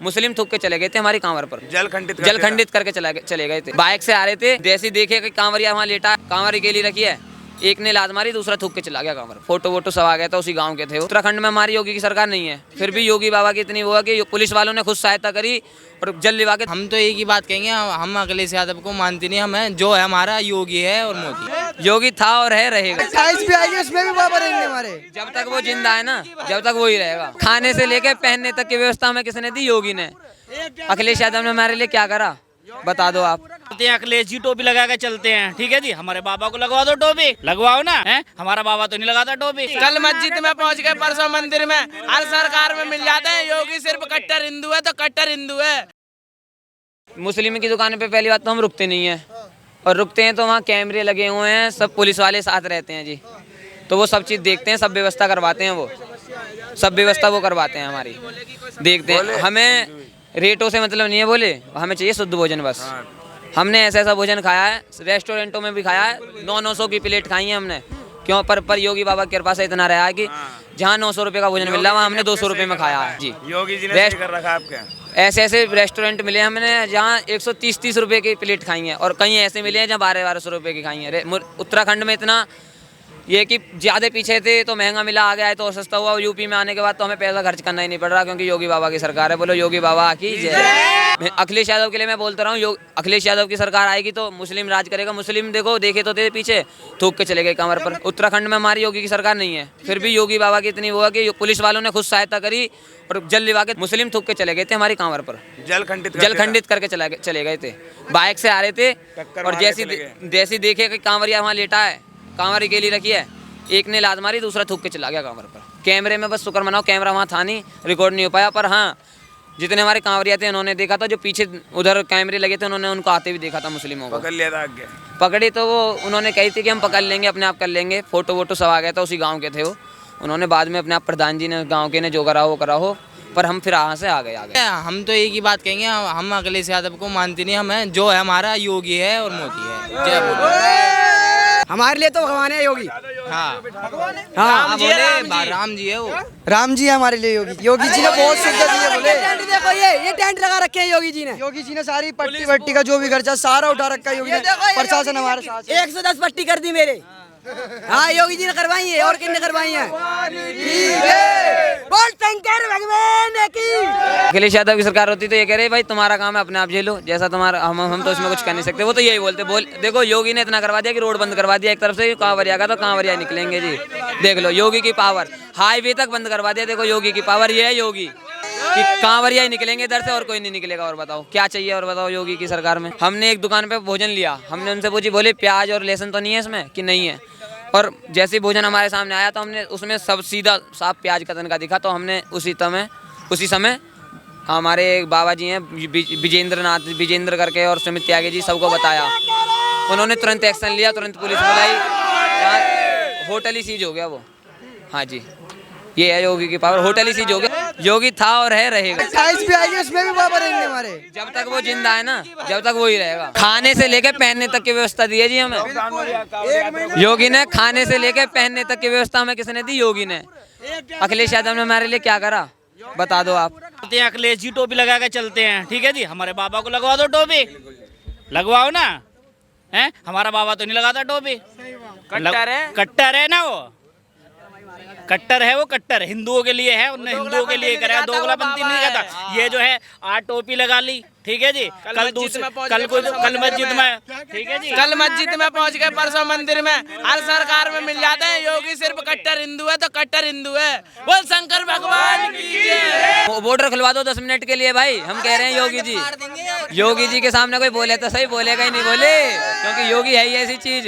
मुस्लिम थूक के चले गए थे हमारी कांवर पर, जल खंडित करके चले गए थे। बाइक से आ रहे थे, जैसे ही देखे कि कांवरिया वहाँ लेटा, कांवरी के लिए रखी है, एक ने लात मारी, दूसरा थूक के चला गया कांवर। फोटो वोटो सब आ गया था, उसी गांव के थे। उत्तराखंड में हमारी योगी की सरकार नहीं है, फिर भी योगी बाबा की इतनी वो है कि पुलिस वालों ने खुद सहायता करी और जल लिवा के। हम तो एक ही बात कहेंगे, हम अखिलेश यादव को मानते नहीं, हमें जो है हमारा योगी है और मोदी। योगी था और है, रहेगा। 28 भी आएगी, उसमें भी बाबा रहेंगे हमारे। जब तक वो जिंदा है ना, जब तक वो ही रहेगा। खाने से लेके पहनने तक की व्यवस्था हमें किसने दी? योगी ने। अखिलेश यादव ने हमारे लिए क्या करा, बता दो आप। अखिलेश जी टोपी लगा के चलते हैं, ठीक है जी। हमारे बाबा को लगवा दो टोपी, लगवाओ ना है। हमारा बाबा तो नहीं लगाता टोपी। कल मस्जिद में पहुंच गए, परसों मंदिर में, हर सरकार में मिल जाते हैं। योगी सिर्फ कट्टर हिंदू है तो कट्टर हिंदू है। मुस्लिम की दुकान पे पहली बात तो हम रुकते नहीं है, और रुकते हैं तो वहाँ कैमरे लगे हुए हैं, सब पुलिस वाले साथ रहते हैं जी, तो वो सब चीज़ देखते हैं, सब व्यवस्था करवाते हैं, वो सब व्यवस्था वो करवाते हैं हमारी, देखते हैं। हमें रेटों से मतलब नहीं है, बोले हमें चाहिए शुद्ध भोजन बस। हमने ऐसा भोजन खाया है, रेस्टोरेंटों में भी खाया है, 900 की प्लेट खाई है हमने। क्यों? पर योगी बाबा की कृपा से इतना रहा है कि जहाँ 900 रुपये का भोजन मिल रहा है, वहाँ हमने 200 रुपये में खाया है जी। योगी जी ने कर रखा आपके। ऐसे रेस्टोरेंट मिले हमने जहाँ 130-30 रुपये की प्लेट खाई है, और कहीं ऐसे मिले हैं जहाँ 1200 रुपये की खाई है। उत्तराखंड में इतना ये कि ज़्यादा पीछे थे तो महंगा मिला, आ गया है तो सस्ता हुआ। यूपी में आने के बाद तो हमें पैसा खर्च करना ही नहीं पड़ रहा, क्योंकि योगी बाबा की सरकार है। बोलो योगी बाबा की जय। अखिलेश यादव के लिए मैं बोलता रहा हूँ, अखिलेश यादव की सरकार आएगी तो मुस्लिम राज करेगा। मुस्लिम देखो, देखे तो थे पीछे, थूक के चले गए कमर पर। उत्तराखंड में हमारी योगी की सरकार नहीं है, फिर भी योगी बाबा की इतनी वो है कि पुलिस वालों ने खुद सहायता करी और जल लिवा के मुस्लिम थूक के चले गए थे हमारी कांवर पर, जल खंडित करके चले गए थे। बाइक से आ रहे थे, और जैसे देखे कि कांवरिया वहाँ लेटा है, कांवरी के लिए रखी है, एक ने लात मारी, दूसरा थूक के चला गया कांवर पर। कैमरे में बस शुक्र मनाओ, कैमरा वहाँ था नहीं, रिकॉर्ड नहीं हो पाया। पर हाँ, जितने हमारे कांवरिया थे उन्होंने देखा था, जो पीछे उधर कैमरे लगे थे उन्होंने उनको आते भी देखा था मुस्लिमों को। पकड़ लिया था आगे, पकड़ी तो वो उन्होंने कही थी कि हम पकड़ लेंगे, अपने आप कर लेंगे। फोटो वोटो सब आ गया था, उसी गाँव के थे वो। उन्होंने बाद में अपने आप प्रधान जी ने, गाँव के ने जो करा वो पर हम फिर यहाँ से आ गए। हम तो एक ही बात कहेंगे, हम अखिलेश यादव को मानते नहीं, हमें जो है हमारा योगी है और मोदी है। जय बोलो। हमारे लिए तो भगवान है योगी। हाँ, हाँ, राम जी है वो। राम जी है हमारे लिए योगी। योगी जी ने बहुत सुविधा दी है। बोले टेंट देखो, ये टेंट लगा रखे हैं योगी जी ने। योगी जी ने सारी पट्टी वट्टी का जो भी खर्चा सारा उठा रखा है योगी ने। प्रशासन हमारे साथ 110 पट्टी कर दी मेरे। हाँ, योगी जी ने करवाई है, और किसने करवाई है? बोल शंकर भगवान की। अखिलेश यादव की सरकार होती तो ये कह रहे भाई तुम्हारा काम है, अपने आप झेलो, जैसा तुम्हारा, हम तो इसमें कुछ कर नहीं सकते। वो तो यही बोलते। देखो योगी ने इतना करवा दिया कि रोड बंद करवा दिया एक तरफ से, कांवरिया का तो कांवरिया निकलेंगे जी। देख लो योगी की पावर, हाईवे तक बंद करवा दिया। देखो योगी की पावर ये है, योगी कि कांवरिया ही निकलेंगे इधर से, और कोई नहीं निकलेगा। और बताओ क्या चाहिए, और बताओ योगी की सरकार में। हमने एक दुकान पे भोजन लिया, हमने उनसे पूछी, बोले प्याज और लहसुन तो नहीं है इसमें, कि नहीं है। और जैसे ही भोजन हमारे सामने आया तो हमने उसमें सब सीधा साफ प्याज का तनका दिखा, तो हमने उसी समय हमारे एक बाबा जी हैं विजेंद्र करके, और सुमित त्यागी जी, सबको बताया। उन्होंने तुरंत एक्शन लिया, तुरंत पुलिस बुलाई, होटल ही सीज हो गया वो। हाँ जी, ये है योगी की पावर, होटल ही सीज हो गया। योगी था और है, रहेगा। 28 भी आएगी, उसमें भी बाबा रहेंगे हमारे। जब तक वो जिंदा है ना, जब तक वो ही रहेगा। खाने से लेके पहनने तक की व्यवस्था दी है जी हमें। योगी ने खाने से लेके पहनने तक की व्यवस्था हमें किसने दी? योगी ने। अखिलेश यादव ने हमारे लिए क्या करा, बता दो आप। अखिलेश जी टोपी लगा के चलते हैं, ठीक है जी। हमारे बाबा को लगवा दो टोपी, लगवाओ ना है। हमारा बाबा तो नहीं लगाता टोपी। कट्टर है ना वो, कट्टर है वो, कट्टर हिंदुओं के लिए है, उन्होंने हिंदुओं के लिए करा, दोगलापंथी नहीं कहता। ये जो है आज टोपी लगा ली, ठीक है जी। कल मस्जिद में, ठीक है जी, कल मस्जिद में पहुंच गए, परसों मंदिर में, हर सरकार में मिल जाते हैं। योगी सिर्फ कट्टर हिंदू है तो कट्टर हिंदू है। बोल शंकर भगवान की जय। बॉर्डर खुलवा दो 10 मिनट के लिए भाई, हम कह रहे हैं योगी जी। योगी जी के सामने कोई बोले तो सही, बोलेगा ही नहीं बोले, क्योंकि योगी है ही ऐसी चीज।